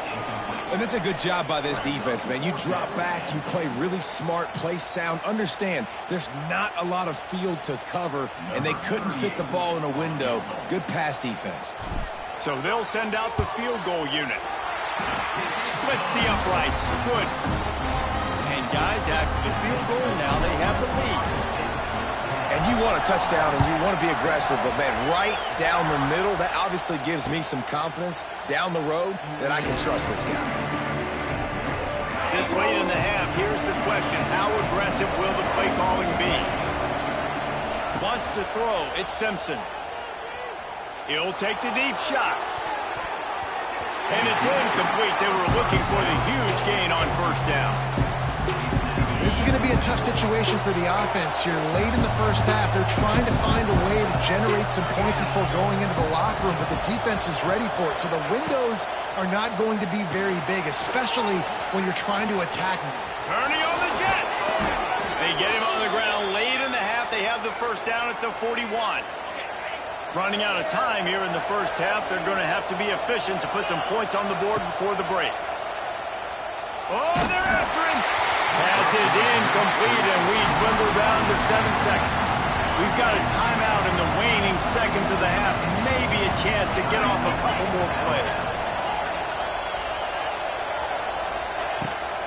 And that's a good job by this defense, man. You drop back, you play really smart, play sound. Understand, there's not a lot of field to cover, and they couldn't fit the ball in a window. Good pass defense. So they'll send out the field goal unit. Splits the uprights. Good. And guys, after the field goal, now they have the lead. And you want a touchdown and you want to be aggressive, but, man, right down the middle, that obviously gives me some confidence down the road that I can trust this guy. This late in the half, here's the question. How aggressive will the play calling be? Wants to throw. It's Simpson. He'll take the deep shot. And it's incomplete. They were looking for the huge gain on first down. This is going to be a tough situation for the offense here. Late in the first half, they're trying to find a way to generate some points before going into the locker room, but the defense is ready for it. So the windows are not going to be very big, especially when you're trying to attack them. Turning on the Jets. They get him on the ground late in the half. They have the first down at the 41. Running out of time here in the first half. They're going to have to be efficient to put some points on the board before the break. Oh, they're after him. Pass is incomplete, and we dwindle down to 7 seconds. We've got a timeout in the waning seconds of the half. Maybe a chance to get off a couple more plays.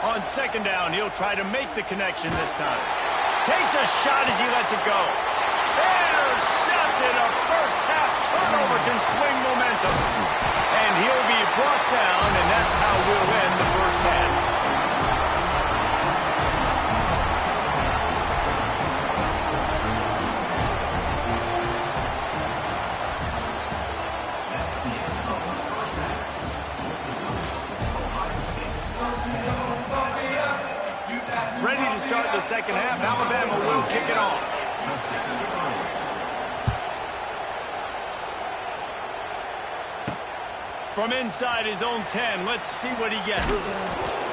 On second down, he'll try to make the connection this time. Takes a shot as he lets it go. Intercepted. A first half turnover can swing momentum. And he'll be brought down, and that's how we'll end the first half. Ready to start the second half. Alabama will kick it off. From inside his own 10, let's see what he gets.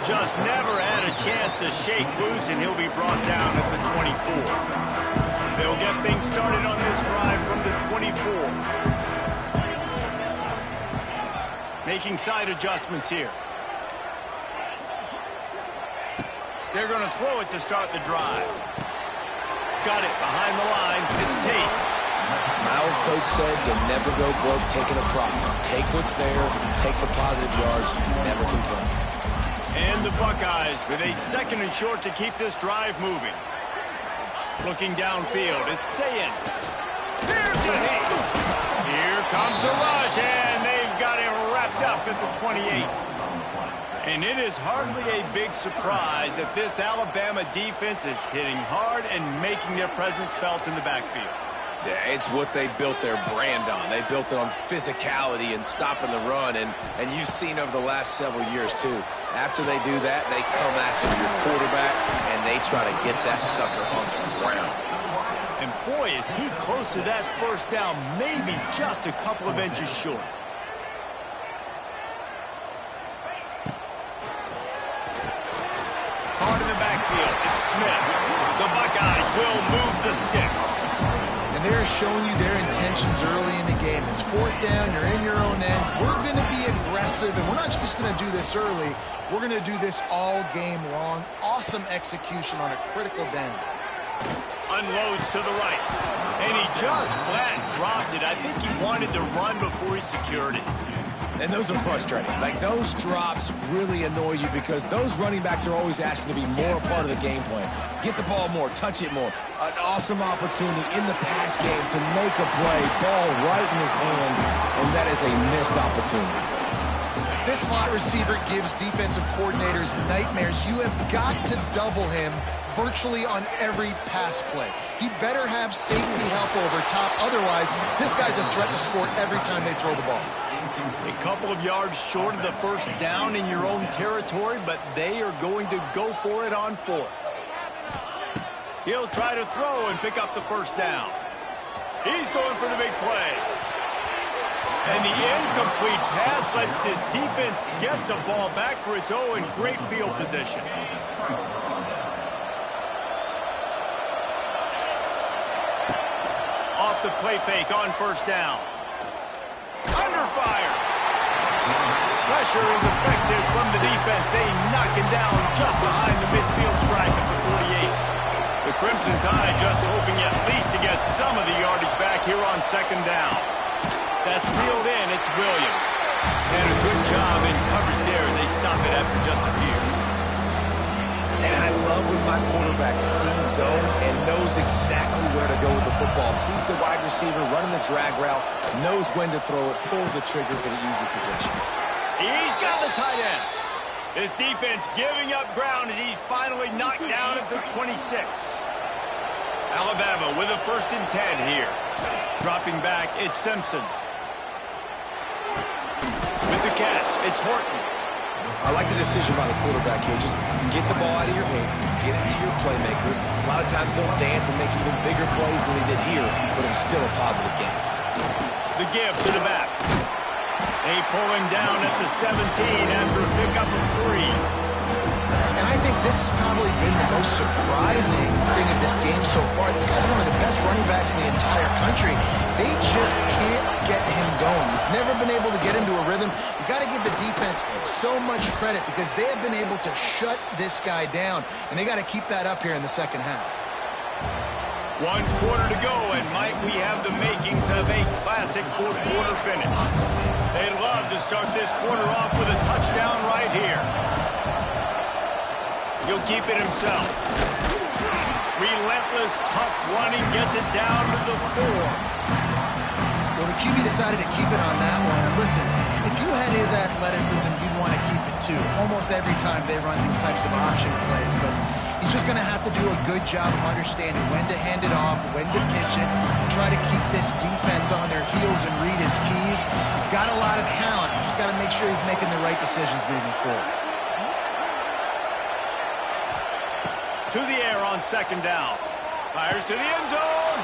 Just never had a chance to shake loose, and he'll be brought down at the 24. They'll get things started on this drive from the 24. Making side adjustments here. They're going to throw it to start the drive. Got it behind the line. It's Tate. My old coach said you'll never go broke taking a profit. Take what's there, take the positive yards, never complain. And the Buckeyes with a second and short to keep this drive moving. Looking downfield, it's Sayin. There's the hit. Here comes the rush, and they've got him wrapped up at the 28. And it is hardly a big surprise that this Alabama defense is hitting hard and making their presence felt in the backfield. It's what they built their brand on. They built it on physicality and stopping the run, and you've seen over the last several years, too. After they do that, they come after your quarterback, and they try to get that sucker on the ground. And boy, is he close to that first down, maybe just a couple of inches short. Hard in the backfield, it's Smith. The Buckeyes will move the sticks. And they're showing you their intentions early in the game. It's fourth down, you're in your own end. We're going to be aggressive, and we're not just going to do this early. We're going to do this all game long. Awesome execution on a critical down. Unloads to the right. And he just flat dropped it. I think he wanted to run before he secured it. And those are frustrating. Like, those drops really annoy you because those running backs are always asking to be more a part of the game plan. Get the ball more, touch it more. An awesome opportunity in the pass game to make a play, ball right in his hands, and that is a missed opportunity. This slot receiver gives defensive coordinators nightmares. You have got to double him virtually on every pass play. He better have safety help over top. Otherwise, this guy's a threat to score every time they throw the ball. A couple of yards short of the first down in your own territory, but they are going to go for it on fourth. He'll try to throw and pick up the first down. He's going for the big play. And the incomplete pass lets this defense get the ball back for its own great field position. Off the play fake on first down. fire. Pressure is effective from the defense. They knock him down just behind the midfield stripe at the 48. The Crimson Tide just hoping at least to get some of the yardage back here on second down. That's reeled in. It's Williams. And a good job in coverage there as they stop it after just a few. And I love when my quarterback sees zone and knows exactly where to go with the football. Sees the wide receiver running the drag route, knows when to throw it, pulls the trigger for the easy completion. He's got the tight end. This defense giving up ground as he's finally knocked down at the 26. Alabama with a 1st and 10 here. Dropping back, it's Simpson. With the catch, it's Horton. I like the decision by the quarterback here. Just get the ball out of your hands, get it to your playmaker. A lot of times he'll dance and make even bigger plays than he did here, but it was still a positive game. The give to the back. They pull him down at the 17 after a pickup of 3. And I think this has probably been the most surprising thing of this game so far. This guy's one of the best running backs in the entire country. They just can't get him going. He's never been able to get into a rhythm. You got to give the defense so much credit because they have been able to shut this guy down, and they got to keep that up here in the second half. 1 quarter to go, and might we have the makings of a classic fourth-quarter finish. They'd love to start this quarter off with a touchdown right here. He'll keep it himself. Relentless, tough running, gets it down to the 4. Well, the QB decided to keep it on that one. And listen, if you had his athleticism, you'd want to keep it too. Almost every time they run these types of option plays, but he's just going to have to do a good job of understanding when to hand it off, when to pitch it, try to keep this defense on their heels and read his keys. He's got a lot of talent. You just got to make sure he's making the right decisions moving forward. To the air on second down. Fires to the end zone.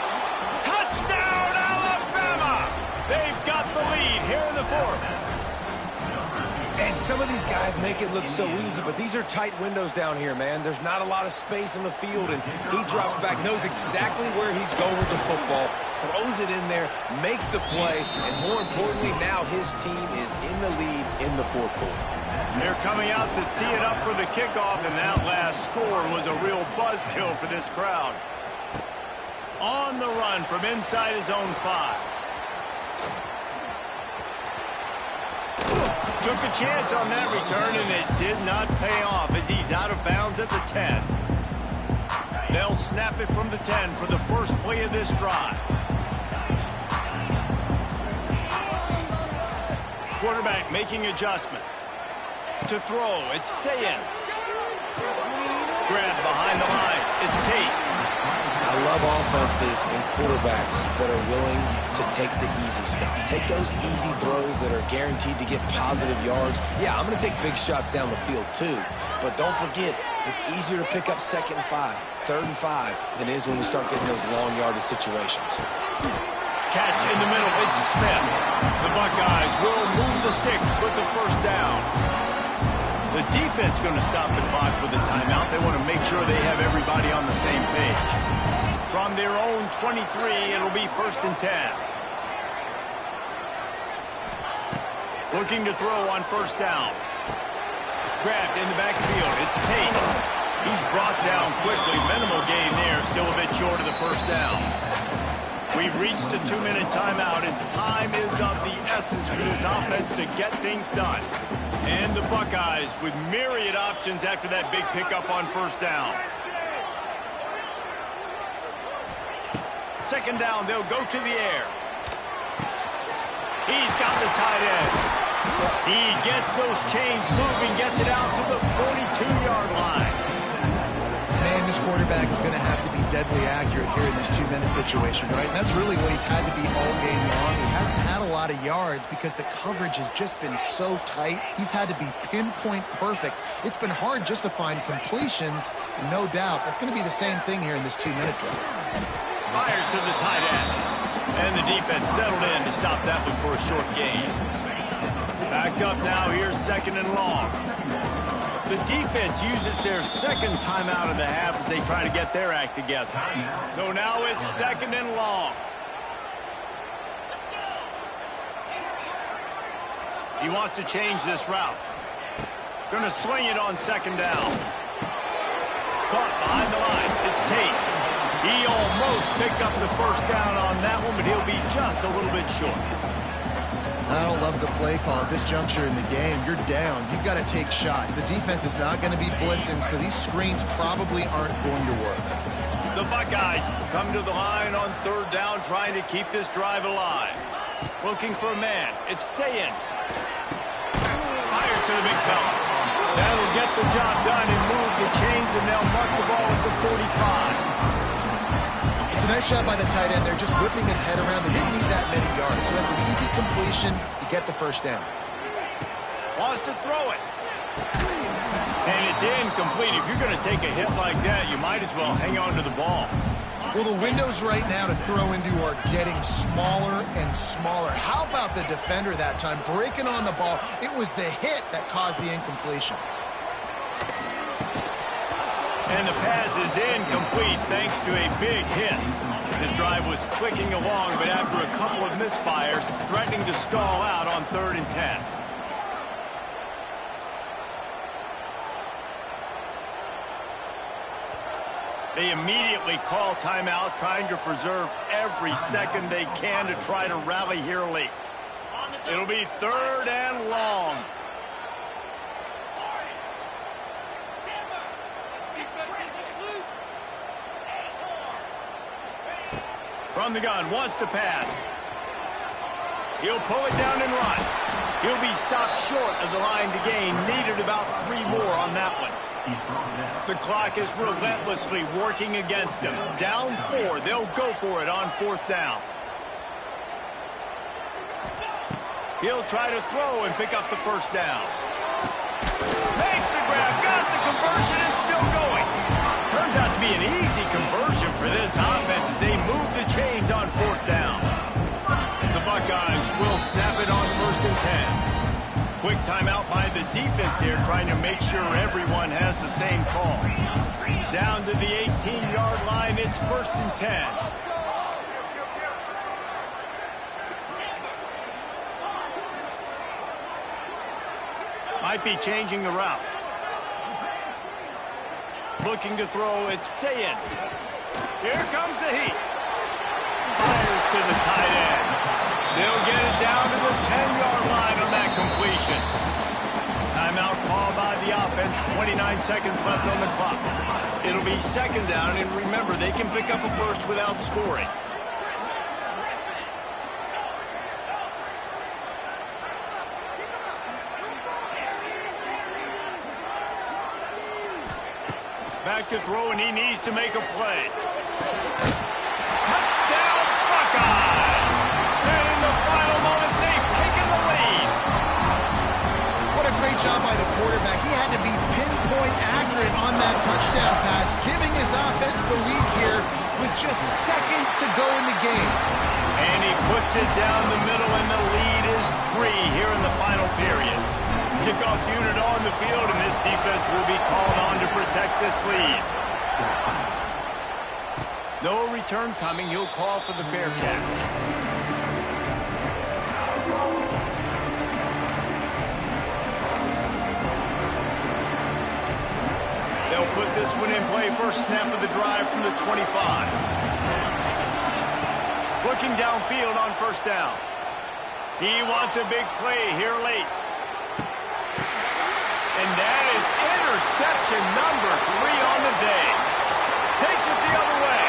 Touchdown, Alabama! They've got the lead here in the 4th. And some of these guys make it look so easy, but these are tight windows down here, man. There's not a lot of space on the field, and he drops back, knows exactly where he's going with the football, throws it in there, makes the play, and more importantly, now his team is in the lead in the 4th quarter. They're coming out to tee it up for the kickoff, and that last score was a real buzzkill for this crowd. On the run from inside his own 5. Took a chance on that return, and it did not pay off as he's out of bounds at the 10. They'll snap it from the 10 for the first play of this drive. Quarterback making adjustments. To throw, it's Sayin. Grab behind the line, it's Tate. I love offenses and quarterbacks that are willing to take the easy stuff. Take those easy throws that are guaranteed to get positive yards. Yeah, I'm going to take big shots down the field too. But don't forget, it's easier to pick up 2nd and 5, 3rd and 5 than it is when we start getting those long yardage situations. Catch in the middle, it's Smith. The Buckeyes will move the sticks with the 1st down. The defense going to stop the clock with a timeout. They want to make sure they have everybody on the same page. From their own 23, it'll be 1st and 10. Looking to throw on 1st down. Grabbed in the backfield. It's Tate. He's brought down quickly. Minimal gain there. Still a bit short of the 1st down. We've reached the 2-minute timeout, and time is of the essence for this offense to get things done. And the Buckeyes with myriad options after that big pickup on 1st down. 2nd down, they'll go to the air. He's got the tight end. He gets those chains moving, gets it out to the 42-yard line. Man, this quarterback is going to have to be deadly accurate here in this 2-minute situation, right? And that's really what he's had to be all game long. He hasn't had a lot of yards because the coverage has just been so tight. He's had to be pinpoint perfect. It's been hard just to find completions, no doubt. That's going to be the same thing here in this 2-minute drive. Fires to the tight end. And the defense settled in to stop that one for a short gain. Back up now, here's 2nd and long. The defense uses their 2nd timeout of the half as they try to get their act together. So now it's 2nd and long. He wants to change this route. Going to swing it on second down. Caught behind the line. It's Tate. He almost picked up the first down on that one, but he'll be just a little bit short. I don't love the play call at this juncture in the game. You're down. You've got to take shots. The defense is not going to be blitzing, so these screens probably aren't going to work. The Buckeyes come to the line on third down, trying to keep this drive alive. Looking for a man. It's Sayin. Fires to the big fella. That'll get the job done and move the chains, and they'll mark the ball at the 45. It's a nice job by the tight end. They're just whipping his head around. They didn't need that many yards, so that's an easy completion. You get the first down. Wants to throw it. And it's incomplete. If you're going to take a hit like that, you might as well hang on to the ball. Well, the windows right now to throw into are getting smaller and smaller. How about the defender that time breaking on the ball? It was the hit that caused the incompletion. And the pass is incomplete thanks to a big hit. This drive was clicking along, but after a couple of misfires, threatening to stall out on 3rd and 10. They immediately call timeout, trying to preserve every second they can to try to rally here late. It'll be 3rd and long. From the gun, wants to pass. He'll pull it down and run. He'll be stopped short of the line to gain. Needed about 3 more on that one. The clock is relentlessly working against them. Down 4. They'll go for it on 4th down. He'll try to throw and pick up the first down. Makes the grab, got the conversion, and still going. Turns out to be an easy conversion for this offense as they move the chains on 4th down. The Buckeyes will snap it on 1st and 10. Quick timeout by the defense here, trying to make sure everyone has the same call. Down to the 18-yard line, it's 1st and 10. Might be changing the route. Looking to throw, it's Sayin. Here comes the heat. Fires to the tight end. They'll get it down to the 10-yard line on that completion. Timeout called by the offense. 29 seconds left on the clock. It'll be 2nd down, and remember, they can pick up a first without scoring. Back to throw, and he needs to make a play. Touchdown, Buckeyes! And in the final moments, they've taken the lead. What a great job by the quarterback. He had to be pinpoint accurate on that touchdown pass, giving his offense the lead here with just seconds to go in the game. And he puts it down the middle, and the lead is 3 here in the final period. Kickoff unit on the field, and this defense will be called on to protect this lead. No return coming. He'll call for the fair catch. They'll put this one in play. First snap of the drive from the 25. Looking downfield on 1st down. He wants a big play here late. And that is interception number 3 on the day. Takes it the other way.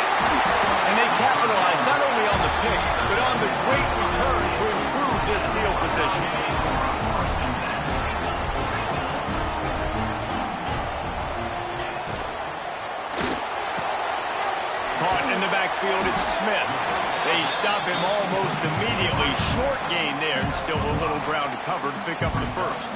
And they capitalize not only on the pick, but on the great return to improve this field position. Caught in the backfield, it's Smith. They stop him almost immediately. Short gain there, and still a little ground to cover to pick up the first.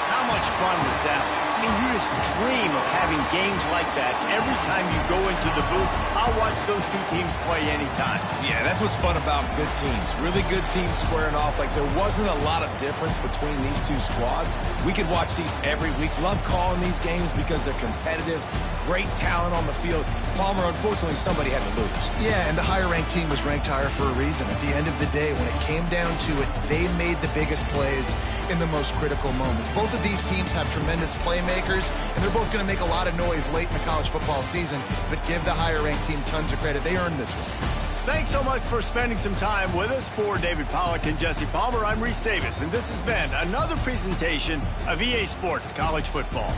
How much fun was that? I mean, you just dream of having games like that every time you go into the booth. I'll watch those two teams play anytime. Yeah, that's what's fun about good teams. Really good teams squaring off. Like, there wasn't a lot of difference between these two squads. We could watch these every week. Love calling these games because they're competitive. Great talent on the field. Palmer, unfortunately, somebody had to lose. Yeah, and the higher-ranked team was ranked higher for a reason. At the end of the day, when it came down to it, they made the biggest plays in the most critical moments. Both of these teams have tremendous playmakers, and they're both going to make a lot of noise late in the college football season, but give the higher-ranked team tons of credit. They earned this one. Thanks so much for spending some time with us. For David Pollack and Jesse Palmer, I'm Reese Davis, and this has been another presentation of EA Sports College Football.